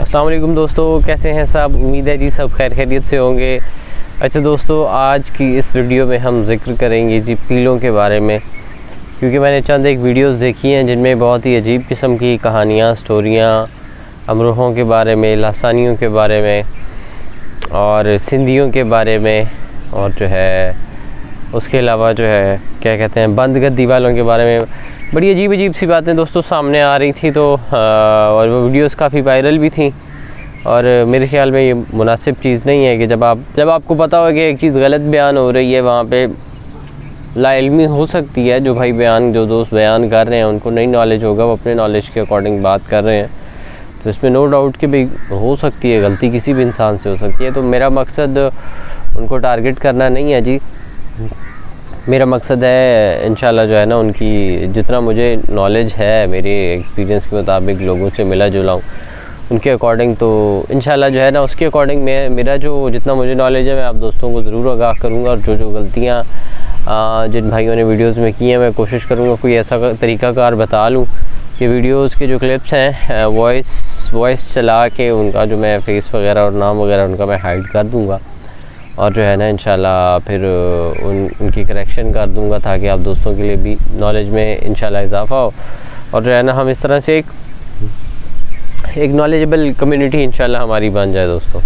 अस्सलाम वालेकुम दोस्तों, कैसे हैं सब। उम्मीद है जी सब खैर खैरियत से होंगे। अच्छा दोस्तों, आज की इस वीडियो में हम जिक्र करेंगे जी पीलों के बारे में, क्योंकि मैंने चंद एक वीडियोस देखी हैं जिनमें बहुत ही अजीब किस्म की कहानियाँ, स्टोरियाँ अमरोहों के बारे में, लासानियों के बारे में और सिंधियों के बारे में, और जो है उसके अलावा जो है क्या कहते हैं बंद गद्दी वालों के बारे में बड़ी अजीब सी बातें दोस्तों सामने आ रही थी। तो और वो वीडियोस काफ़ी वायरल भी थी, और मेरे ख्याल में ये मुनासिब चीज़ नहीं है कि जब आपको पता हो कि एक चीज़ गलत बयान हो रही है, वहाँ पे लाइल्मी हो सकती है। जो दोस्त बयान कर रहे हैं उनको नई नॉलेज होगा, वो अपने नॉलेज के अकॉर्डिंग बात कर रहे हैं, तो इसमें नो डाउट कि भाई हो सकती है गलती, किसी भी इंसान से हो सकती है। तो मेरा मकसद उनको टारगेट करना नहीं है जी, मेरा मकसद है इंशाल्लाह जो है ना उनकी जितना मुझे नॉलेज है, मेरे एक्सपीरियंस के मुताबिक लोगों से मिला जुला हूँ उनके अकॉर्डिंग, तो इंशाल्लाह जो है ना उसके अकॉर्डिंग मेरा जो जितना मुझे नॉलेज है मैं आप दोस्तों को ज़रूर आगाह करूँगा। और जो गलतियाँ जिन भाइयों ने वीडियोज़ में की हैं, मैं कोशिश करूँगा कोई ऐसा तरीक़ाकार बता लूँ कि वीडियोज़ के जो क्लिप्स हैं वॉइस चला के उनका जो मैं फेस वगैरह और नाम वगैरह उनका मैं हाइड कर दूँगा, और जो है ना इंशाल्लाह फिर उनकी करेक्शन कर दूंगा, ताकि आप दोस्तों के लिए भी नॉलेज में इंशाल्लाह इजाफ़ा हो, और जो है ना हम इस तरह से एक नॉलेजेबल कम्युनिटी इंशाल्लाह हमारी बन जाए दोस्तों।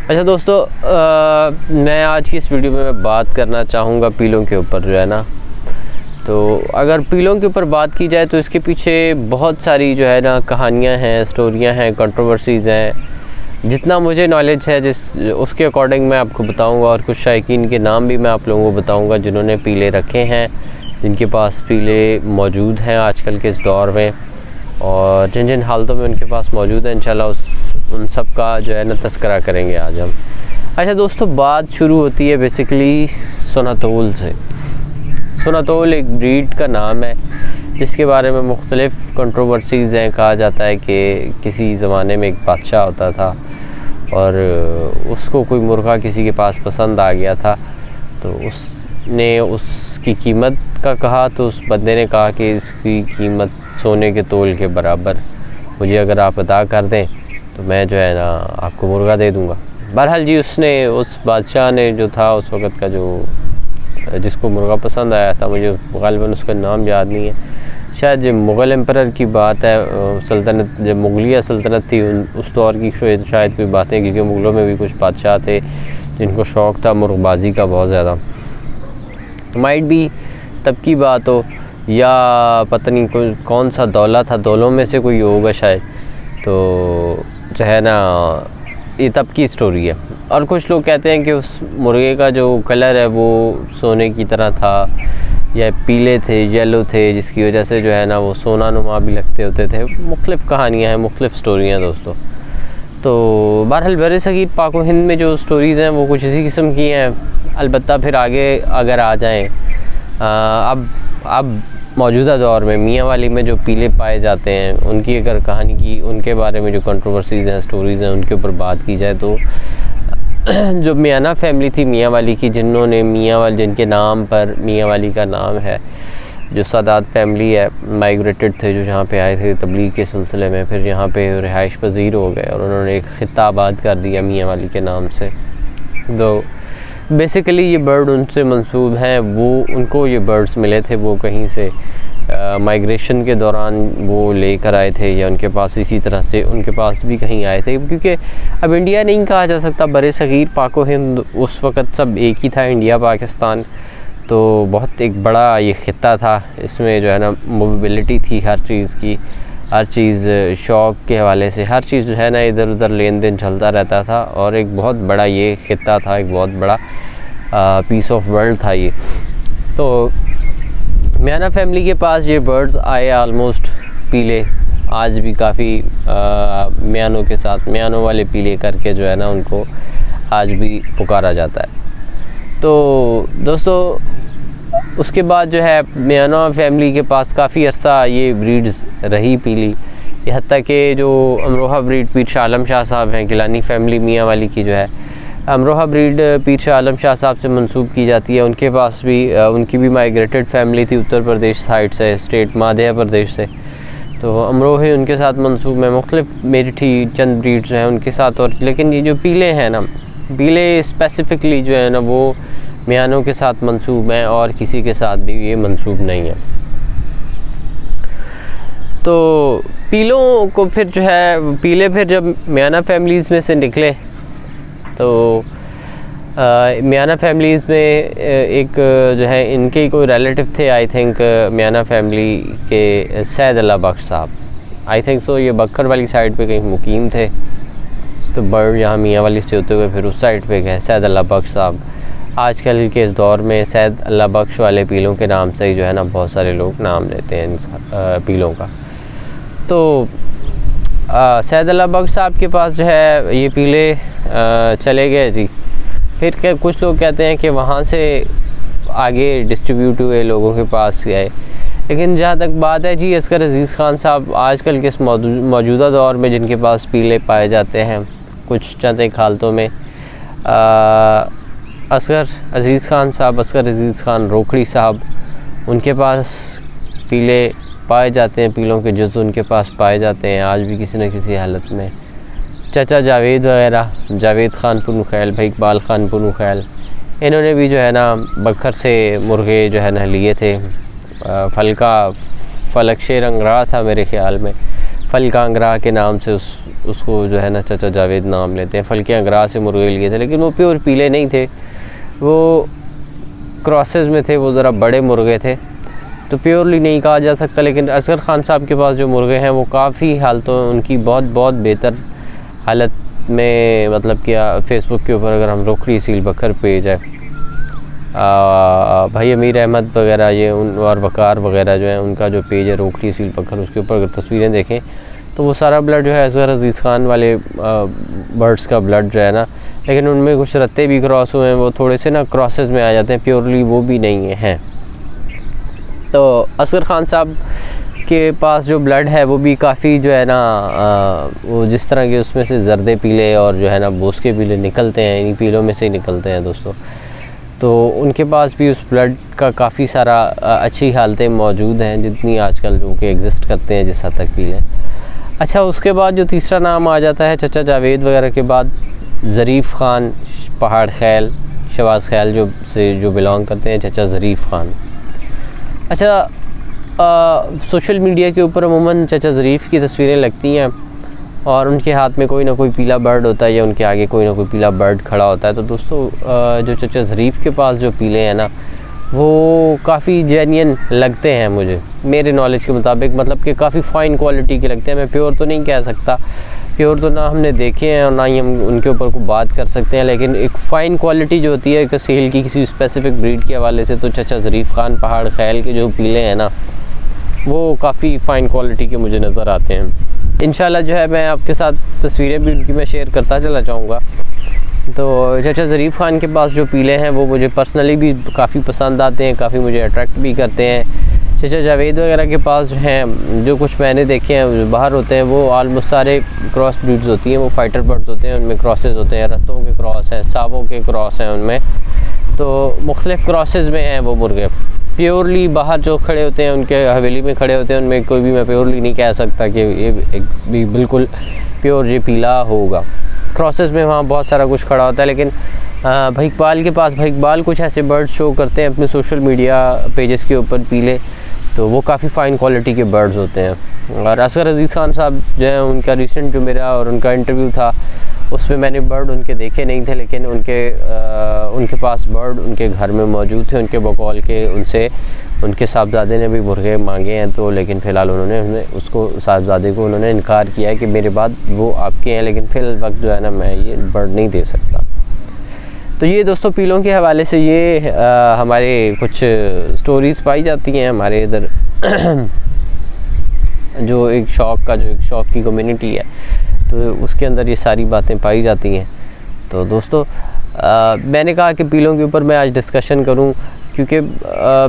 अच्छा दोस्तों, मैं आज की इस वीडियो में मैं बात करना चाहूँगा पीलों के ऊपर जो है ना। तो अगर पीलों के ऊपर बात की जाए तो इसके पीछे बहुत सारी जो है ना कहानियाँ हैं, स्टोरियाँ हैं, कंट्रोवर्सीज़ हैं। जितना मुझे नॉलेज है उसके अकॉर्डिंग मैं आपको बताऊंगा, और कुछ शायकीन के नाम भी मैं आप लोगों को बताऊंगा जिन्होंने पीले रखे हैं, जिनके पास पीले मौजूद हैं आजकल के इस दौर में, और जिन जिन हालतों में उनके पास मौजूद है इंशाल्लाह उन सब का जो है ना तस्करा करेंगे आज हम। अच्छा दोस्तों, बात शुरू होती है बेसिकली सोनातोल से। सोनातोल एक ब्रीड का नाम है जिसके बारे में मुख्तलिफ़ कंट्रोवर्सीज़ हैं। कहा जाता है कि किसी ज़माने में एक बादशाह होता था और उसको कोई मुर्गा किसी के पास पसंद आ गया था, तो उसने उसकी कीमत का कहा, तो उस बंदे ने कहा कि इसकी कीमत सोने के तोल के बराबर मुझे अगर आप अदा कर दें तो मैं जो है ना आपको मुर्गा दे दूँगा। बहरहाल जी उस बादशाह ने जो था उस वक़्त का जिसको मुर्गा पसंद आया था, मुझे ग़ालिबन उसका नाम याद नहीं है, शायद जब मुग़ल एम्परर की बात है, सल्तनत जब मुग़लिया सल्तनत थी उस दौर की शायद कोई बातें, क्योंकि मुग़लों में भी कुछ बादशाह थे जिनको शौक़ था मुर्गबाजी का बहुत ज़्यादा। माइट भी तब की बात हो, या पता नहीं कौन सा दौला था, दौलों में से कोई होगा शायद, तो जो है ना ये तब की स्टोरी है। और कुछ लोग कहते हैं कि उस मुर्गे का जो कलर है वो सोने की तरह था, या पीले थे, येलो थे, जिसकी वजह से जो है ना वो सोना नुमा भी लगते होते थे। मुख्तलिफ़ कहानियाँ हैं, मुख्तलिफ़ स्टोरियाँ दोस्तों। तो बहरहाल बर सग़ीर पाक व हिंद में जो स्टोरीज़ हैं वो कुछ इसी किस्म की हैं। अलबत्ता फिर आगे अगर आ जाएँ, अब मौजूदा दौर में मियाँ वाली में जो पीले पाए जाते हैं उनकी अगर कहानी की, उनके बारे में जो कंट्रोवर्सीज़ हैं, स्टोरीज़ हैं, उनके ऊपर बात की जाए तो जो मियाना फैमिली थी मियाँ वाली की, जिनके नाम पर मियाँ वाली का नाम है, जो सादात फैमिली है, माइग्रेटेड थे, जो यहाँ पे आए थे तबलीग के सिलसिले में, फिर यहाँ पे रिहाइश पजीर हो गए और उन्होंने एक ख़ित्ता आबाद कर दिया मियाँ वाली के नाम से। तो बेसिकली ये बर्ड उनसे मंसूब हैं, उनको ये बर्ड्स मिले थे, वो कहीं से माइग्रेशन के दौरान वो लेकर आए थे, या उनके पास इसी तरह से उनके पास भी कहीं आए थे, क्योंकि अब इंडिया नहीं कहा जा सकता, बर सग़ीर पाक व हिंद उस वक़्त सब एक ही था, इंडिया पाकिस्तान। तो बहुत एक बड़ा ये ख़ित्ता था, इसमें जो है ना मोबिलिटी थी हर चीज़ की, हर चीज़ शौक़ के हवाले से हर चीज़ जो है ना इधर उधर लेन देन चलता रहता था, और एक बहुत बड़ा ये ख़ित्ता था, एक बहुत बड़ा पीस ऑफ वर्ल्ड था ये। तो मियाना फैमिली के पास ये बर्ड्स आए ऑलमोस्ट पीले, आज भी काफ़ी मियानों के साथ मियानों वाले पीले करके जो है ना उनको आज भी पुकारा जाता है। तो दोस्तों उसके बाद जो है मियाना फैमिली के पास काफ़ी अर्सा ये ब्रीड्स रही पीली, यहाँ तक कि जो अमरोहा ब्रीड पीर शाह आलम शाह साहब हैं, गिलानी फैमिली मियाँ वाली की जो है अमरोहा ब्रीड पीर शाह आलम शाह साहब से मंसूब की जाती है। उनके पास भी उनकी भी माइग्रेटेड फैमिली थी उत्तर प्रदेश साइड से, स्टेट मध्य प्रदेश से। तो अमरोही उनके साथ मंसूब है, मुख्तलिफ मेरिठी चंद ब्रीड्स हैं उनके साथ। और लेकिन ये जो पीले हैं ना, पीले स्पेसिफ़िकली जो है ना वो मियानों के साथ मंसूब हैं और किसी के साथ भी ये मंसूब नहीं है। तो पीलों को फिर जो है, पीले फिर जब मियाना फैमिलीज़ में से निकले तो मियाना फैमिलीज़ में एक जो है इनके ही कोई रिलेटिव थे, आई थिंक मियाना फैमिली के सैद अल्लाह बख्श साहब, आई थिंक सो, ये बक्कर वाली साइड पे कहीं मुकीम थे। तो बर्ड यहाँ मियाँ वाली से होते हुए फिर उस साइड पे गए सैद अल्लाह बख्श साहब। आजकल के इस दौर में सैद अल्लाह बख्श वाले पीलों के नाम से ही जो है ना बहुत सारे लोग नाम लेते हैं इन पीलों का। तो सैद अल्लाह बख्श साहब के पास जो है ये पीले चले गए जी। फिर क्या कुछ लोग कहते हैं कि वहाँ से आगे डिस्ट्रीब्यूट हुए, लोगों के पास गए। लेकिन जहाँ तक बात है जी, असगर अज़ीज़ ख़ान साहब आजकल के इस मौजूदा दौर में जिनके पास पीले पाए जाते हैं कुछ चंद एक हालतों में, असगर अज़ीज़ ख़ान साहब, असगर अज़ीज़ ख़ान रोकड़ी साहब, उनके पास पीले पाए जाते हैं, पीलों के जुज़ उनके पास पाए जाते हैं आज भी किसी न किसी हालत में। चाचा जावेद वगैरह, जावेद ख़ान पुनुखैल, भाई इकबाल ख़ान पुनुखैल, इन्होंने भी जो है ना बखर से मुर्गे जो है ना लिए थे। फलक शेर अंगरा था मेरे ख़्याल में, फलका अंगरा के नाम से उसको जो है ना चाचा जावेद नाम लेते हैं। फलके अंगरा से मुर्गे लिए थे, लेकिन वो प्योर पीले नहीं थे, वो क्रॉसेस में थे, वो ज़रा बड़े मुर्गे थे, तो प्योरली नहीं कहा जा सकता। लेकिन असगर ख़ान साहब के पास जो मुर्गे हैं वो काफ़ी हालतों उनकी बहुत बेहतर हालत में, मतलब क्या फेसबुक के ऊपर अगर हम रोकड़ी सील बकर पेज है, भाई अमीर अहमद वगैरह ये और वकार वगैरह जो है उनका जो पेज है रोकड़ी सील बकर, उसके ऊपर अगर तस्वीरें देखें तो वो सारा ब्लड जो है असगर अज़ीज़ ख़ान वाले बर्ड्स का ब्लड जो है ना, लेकिन उनमें कुछ रत्ते भी क्रॉस हुए हैं, वो थोड़े से ना क्रॉसेस में आ जाते हैं, प्योरली वो भी नहीं हैं। तो असगर ख़ान साहब के पास जो ब्लड है वो भी काफ़ी जो है ना वो जिस तरह के उसमें से जर्दे पीले और जो है ना बोस के पीले निकलते हैं, इन्हीं पीलों में से ही निकलते हैं दोस्तों। तो उनके पास भी उस ब्लड का काफ़ी सारा अच्छी हालतें मौजूद हैं जितनी आजकल जो कि एग्जिस्ट करते हैं जिस हद तक पीले। अच्छा, उसके बाद जो तीसरा नाम आ जाता है चचा जावेद वगैरह के बाद, ज़रीफ़ ख़ान पहाड़ खैल, शहबाज खैल जो बिलोंग करते हैं, चचा ज़रीफ़ ख़ान। अच्छा, सोशल मीडिया के ऊपर अमूमन चचा ज़रीफ़ की तस्वीरें लगती हैं और उनके हाथ में कोई ना कोई पीला बर्ड होता है या उनके आगे कोई ना कोई पीला बर्ड खड़ा होता है। तो दोस्तों जो चचा ज़रीफ़ के पास जो पीले हैं ना वो काफ़ी जेन्युइन लगते हैं मुझे, मेरे नॉलेज के मुताबिक, मतलब कि काफ़ी फ़ाइन क्वालिटी के लगते हैं। मैं प्योर तो नहीं कह सकता, प्योर तो ना हमने देखे हैं और ना ही हम उनके ऊपर को बात कर सकते हैं, लेकिन एक फ़ाइन क्वालिटी जो होती है एक सील की किसी स्पेसिफ़िक ब्रीड के हवाले से, तो चचा ज़रीफ़ ख़ान पहाड़ खैल के जो पीले हैं ना वो काफ़ी फ़ाइन क्वालिटी के मुझे नज़र आते हैं। इंशाल्लाह जो है मैं आपके साथ तस्वीरें भी उनकी मैं शेयर करता चला जाऊँगा। तो चचा ज़रीफ़ ख़ान के पास जो पीले हैं वो मुझे पर्सनली भी काफ़ी पसंद आते हैं, काफ़ी मुझे अट्रैक्ट भी करते हैं। चचा जावेद वगैरह के पास जो हैं, जो कुछ मैंने देखे हैं बाहर होते हैं, वो आलमोस्ट सारे क्रॉस ब्रीड्स होती हैं, वो फाइटर बर्ड्स होते हैं, उनमें क्रॉसेस होते हैं, रत्तों के क्रॉस हैं, सावों के क्रॉस हैं उनमें, तो मुख्तलिफ़ क्रॉसेस में हैं वो मुर्गे। प्योरली बाहर जो खड़े होते हैं उनके हवेली में खड़े होते हैं, उनमें कोई भी मैं प्योरली नहीं कह सकता कि ये भी बिल्कुल प्योर ये पीला होगा। क्रॉसेस में वहाँ बहुत सारा कुछ खड़ा होता है। लेकिन भाई इकबाल के पास, भाई इकबाल कुछ ऐसे बर्ड्स शो करते हैं अपने सोशल मीडिया पेजेस के ऊपर पीले, तो वो काफ़ी फ़ाइन क्वालिटी के बर्ड्स होते हैं। और असगर अज़ीज़ ख़ान साहब जो है उनका रिसेंट जो मेरा और उनका इंटरव्यू था उसमें मैंने बर्ड उनके देखे नहीं थे, लेकिन उनके पास बर्ड उनके घर में मौजूद थे, उनके बकौल के उनसे उनके साहबजादे ने भी मुर्गे मांगे हैं, तो लेकिन फ़िलहाल उन्होंने उसको साहबजादे को उन्होंने इनकार किया है कि मेरे बाद वो आपके हैं, लेकिन फ़िल वक्त जो है ना मैं ये बर्ड नहीं दे सकता। तो ये दोस्तों पीलों के हवाले से ये हमारे कुछ स्टोरीज़ पाई जाती हैं हमारे इधर जो एक शौक़ की कम्युनिटी है, तो उसके अंदर ये सारी बातें पाई जाती हैं। तो दोस्तों मैंने कहा कि पीलों के ऊपर मैं आज डिस्कशन करूं, क्योंकि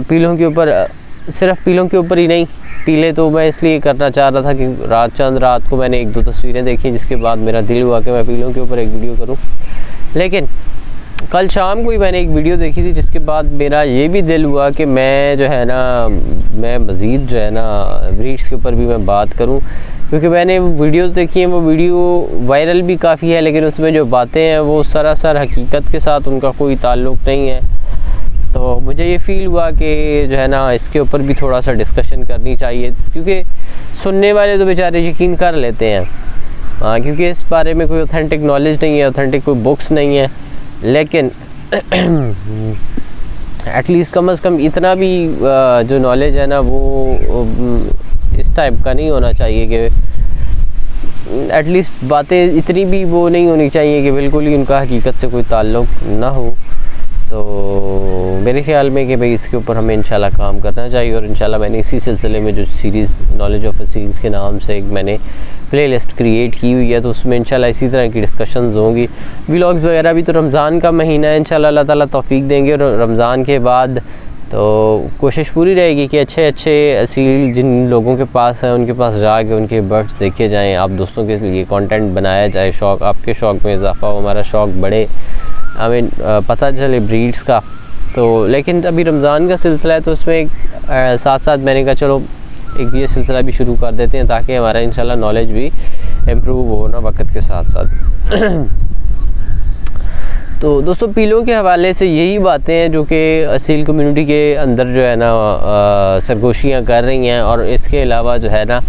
पीलों के ऊपर सिर्फ पीलों के ऊपर ही नहीं, पीले तो मैं इसलिए करना चाह रहा था कि रात को मैंने 1-2 तस्वीरें देखी, जिसके बाद मेरा दिल हुआ कि मैं पीलों के ऊपर एक वीडियो करूं। लेकिन कल शाम को ही मैंने एक वीडियो देखी थी, जिसके बाद मेरा ये भी दिल हुआ कि मैं जो है ना, मैं मज़ीद जो है ना ब्रीड्स के ऊपर भी मैं बात करूं, क्योंकि मैंने वीडियोस देखी हैं, वो वीडियो वायरल भी काफ़ी है, लेकिन उसमें जो बातें हैं वो सरासर हकीकत के साथ उनका कोई ताल्लुक़ नहीं है। तो मुझे ये फ़ील हुआ कि जो है ना इसके ऊपर भी थोड़ा सा डिस्कशन करनी चाहिए, क्योंकि सुनने वाले तो बेचारे यकीन कर लेते हैं, हाँ, क्योंकि इस बारे में कोई ऑथेंटिक नॉलेज नहीं है, ऑथेंटिक कोई बुक्स नहीं है। लेकिन एटलीस्ट कम से कम इतना भी जो नॉलेज है ना वो इस टाइप का नहीं होना चाहिए कि एटलीस्ट बातें इतनी भी वो नहीं होनी चाहिए कि बिल्कुल ही उनका हकीकत से कोई ताल्लुक़ ना हो। तो मेरे ख़्याल में कि भाई इसके ऊपर हमें इंशाल्लाह काम करना चाहिए, और इंशाल्लाह मैंने इसी सिलसिले में जो सीरीज़ नॉलेज ऑफ सीरीज़ के नाम से एक मैंने प्लेलिस्ट क्रिएट की हुई है, तो उसमें इंशाल्लाह इसी तरह की डिस्कशंस होंगी, व्लॉग्स वगैरह भी। तो रमज़ान का महीना है, इंशाल्लाह अल्लाह ताला तौफीक देंगे, और रमज़ान के बाद तो कोशिश पूरी रहेगी कि अच्छे अच्छे असील जिन लोगों के पास हैं उनके पास जाके उनके बर्ड्स देखे जाएँ, आप दोस्तों के लिए कंटेंट बनाया जाए, शौक़ आपके शौक़ में इजाफ़ा हो, हमारा शौक़ बढ़े, हमें पता चले ब्रीड्स का। तो लेकिन अभी रमज़ान का सिलसिला है, तो उसमें साथ साथ मैंने कहा चलो एक ये सिलसिला भी शुरू कर देते हैं, ताकि हमारा इंशाल्लाह नॉलेज भी इम्प्रूव हो ना वक्त के साथ साथ। तो दोस्तों पीलों के हवाले से यही बातें हैं जो कि असील कम्युनिटी के अंदर जो है ना सरगोशियाँ कर रही हैं, और इसके अलावा जो है ना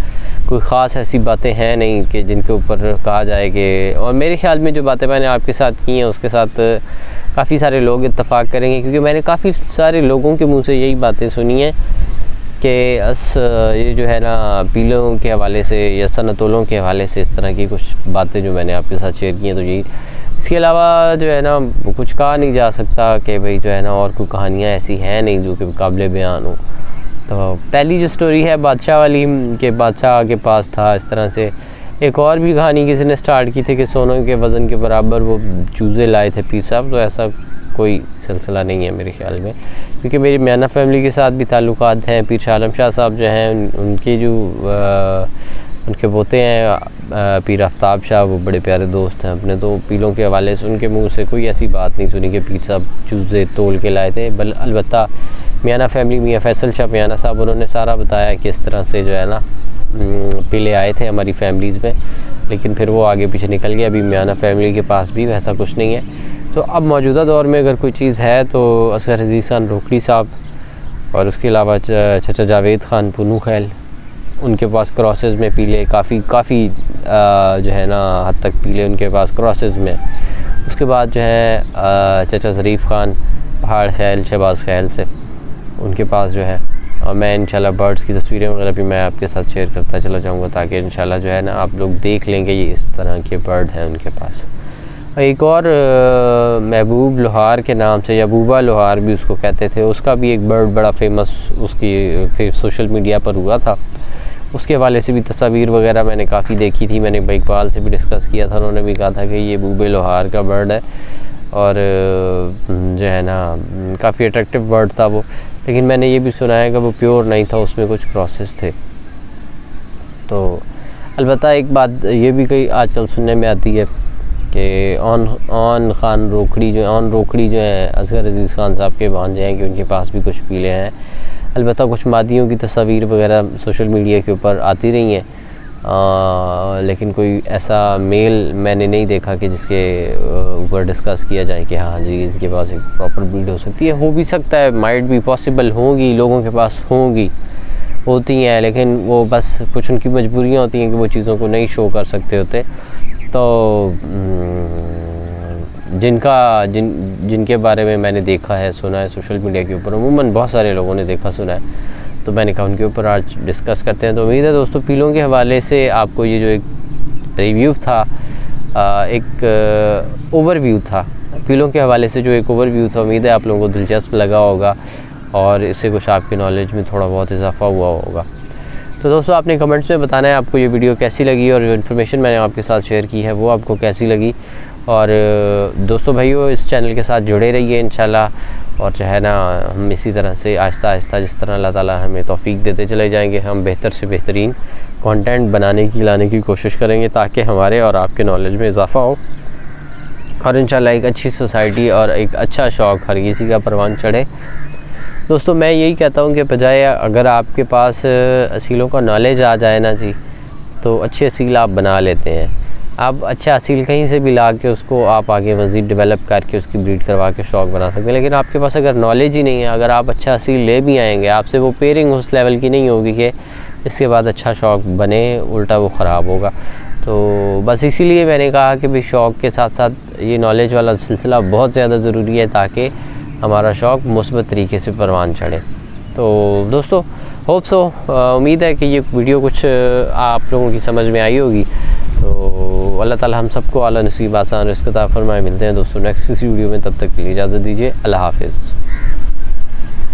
कोई ख़ास ऐसी बातें हैं नहीं कि जिनके ऊपर कहा जाए कि, और मेरे ख़्याल में जो बातें मैंने आपके साथ की हैं उसके साथ काफ़ी सारे लोग इत्तफ़ाक़ करेंगे, क्योंकि मैंने काफ़ी सारे लोगों के मुंह से यही बातें सुनी हैं कि ये जो है ना पीलों के हवाले से या सनतोलों के हवाले से इस तरह की कुछ बातें जो मैंने आपके साथ शेयर की हैं। तो यही, इसके अलावा जो है ना कुछ कहा नहीं जा सकता कि भाई जो है ना और कोई कहानियाँ ऐसी हैं नहीं जो कि काबिल बयान हो। तो पहली जो स्टोरी है बादशाह वाली, के बादशाह के पास था इस तरह से, एक और भी कहानी किसी ने स्टार्ट की थी कि सोने के वज़न के बराबर वो चूज़े लाए थे पीर साहब। तो ऐसा कोई सिलसिला नहीं है मेरे ख़्याल में, क्योंकि मेरी म्याना फैमिली के साथ भी ताल्लुकात हैं। पीर शाह आलम शाह साहब जो हैं उनके जो उनके पोते हैं पीर आफ्ताब शाह, वो बड़े प्यारे दोस्त हैं अपने। तो पीलों के हवाले से उनके मुंह से कोई ऐसी बात नहीं सुनी कि पीर साहब चूज़े तोल के लाए थे। अलबत्ता म्याना फैमिली मियाँ फैसल शाह म्याना साहब, उन्होंने सारा बताया कि इस तरह से जो है ना पीले आए थे हमारी फैमिलीज़ में, लेकिन फिर वो आगे पीछे निकल गया। अभी म्याना फैमिली के पास भी वैसा कुछ नहीं है। तो अब मौजूदा दौर में अगर कोई चीज़ है तो असगर अजीज़ खान रोकड़ी साहब, और उसके अलावा चचा जावेद ख़ान पुनू खैल, उनके पास क्रॉसेस में पीले काफ़ी जो है ना हद तक पीले उनके पास क्रॉसेस में। उसके बाद जो है चचा ज़रीफ़ ख़ान पहाड़ खैल शहबाज खैल से, उनके पास जो है। और मैं इंशाल्लाह बर्ड्स की तस्वीरें वगैरह भी मैं आपके साथ शेयर करता चला जाऊँगा, ताकि इंशाल्लाह जो है ना आप लोग देख लेंगे ये इस तरह के बर्ड हैं उनके पास। एक और महबूब लोहार के नाम से, या बूबा लोहार भी उसको कहते थे, उसका भी एक बर्ड बड़ा फेमस उसकी फिर सोशल मीडिया पर हुआ था। उसके हवाले से भी तस्वीर वगैरह मैंने काफ़ी देखी थी, मैंने इकबाल से भी डिस्कस किया था, उन्होंने भी कहा था कि ये बूबे लोहार का बर्ड है, और जो है ना काफ़ी अट्रैक्टिव बर्ड था वो। लेकिन मैंने ये भी सुना है कि वो प्योर नहीं था, उसमें कुछ क्रॉसेस थे। तो अलबत्ता एक बात ये भी कई आजकल सुनने में आती है कि ऑन रोकड़ी जो है असगर अजीज़ खान साहब के भांजे हैं, कि उनके पास भी कुछ पीले हैं। अलबत्ता कुछ मादियों की तस्वीर वगैरह सोशल मीडिया के ऊपर आती रही हैं, लेकिन कोई ऐसा मेल मैंने नहीं देखा कि जिसके ऊपर डिस्कस किया जाए कि हाँ जी इनके पास एक प्रॉपर ब्रीड हो सकती है। हो भी सकता है, माइट भी पॉसिबल होंगी, लोगों के पास होती हैं, लेकिन वो बस कुछ उनकी मजबूरियाँ होती हैं कि वो चीज़ों को नहीं शो कर सकते होते। तो जिनके बारे में मैंने देखा है सुना है सोशल मीडिया के ऊपर, अमूमन बहुत सारे लोगों ने देखा सुना है, तो मैंने कहा उनके ऊपर आज डिस्कस करते हैं। तो उम्मीद है दोस्तों पीलों के हवाले से आपको ये जो एक रिव्यू था, एक ओवरव्यू था पीलों के हवाले से, जो एक ओवरव्यू था, उम्मीद है आप लोगों को दिलचस्प लगा होगा और इससे कुछ आपकी नॉलेज में थोड़ा बहुत इजाफा हुआ होगा। तो दोस्तों आपने कमेंट्स में बताना है आपको ये वीडियो कैसी लगी, और जो इन्फॉर्मेशन मैंने आपके साथ शेयर की है वो आपको कैसी लगी। और दोस्तों भाइयों इस चैनल के साथ जुड़े रहिए इंशाल्लाह, और जो है ना हम इसी तरह से आहिस्ता आहिस्ता जिस तरह अल्लाह ताला हमें तौफीक देते चले जाएंगे, हम बेहतर से बेहतरीन कंटेंट लाने की कोशिश करेंगे, ताकि हमारे और आपके नॉलेज में इजाफ़ा हो। और इंशाल्लाह एक अच्छी सोसाइटी और एक अच्छा शौक़ हर किसी का परवान चढ़े। दोस्तों मैं यही कहता हूँ कि बजाय अगर आपके पास असीलों का नॉलेज आ जाए ना जी, तो अच्छे असील आप बना लेते हैं। आप अच्छा असील कहीं से भी ला के उसको आप आगे मज़ीद डेवलप करके उसकी ब्रीड करवा के शौक़ बना सकते हैं। लेकिन आपके पास अगर नॉलेज ही नहीं है, अगर आप अच्छा असील ले भी आएंगे, आपसे वो पेयरिंग उस लेवल की नहीं होगी कि इसके बाद अच्छा शौक़ बने, उल्टा वो ख़राब होगा। तो बस इसीलिए मैंने कहा कि भाई शौक़ के साथ साथ ये नॉलेज वाला सिलसिला बहुत ज़्यादा ज़रूरी है, ताकि हमारा शौक़ मुस्बत तरीके से परवान चढ़े। तो दोस्तों होप सो, उम्मीद है कि ये वीडियो कुछ आप लोगों की समझ में आई होगी। तो अल्लाह ताला हम सबको आला नसीब आसान रिज़्क़ अता फरमाए। मिलते हैं दोस्तों नेक्स्ट किसी वीडियो में, तब तक के लिए इजाज़त दीजिए। अल्लाह हाफ़िज़।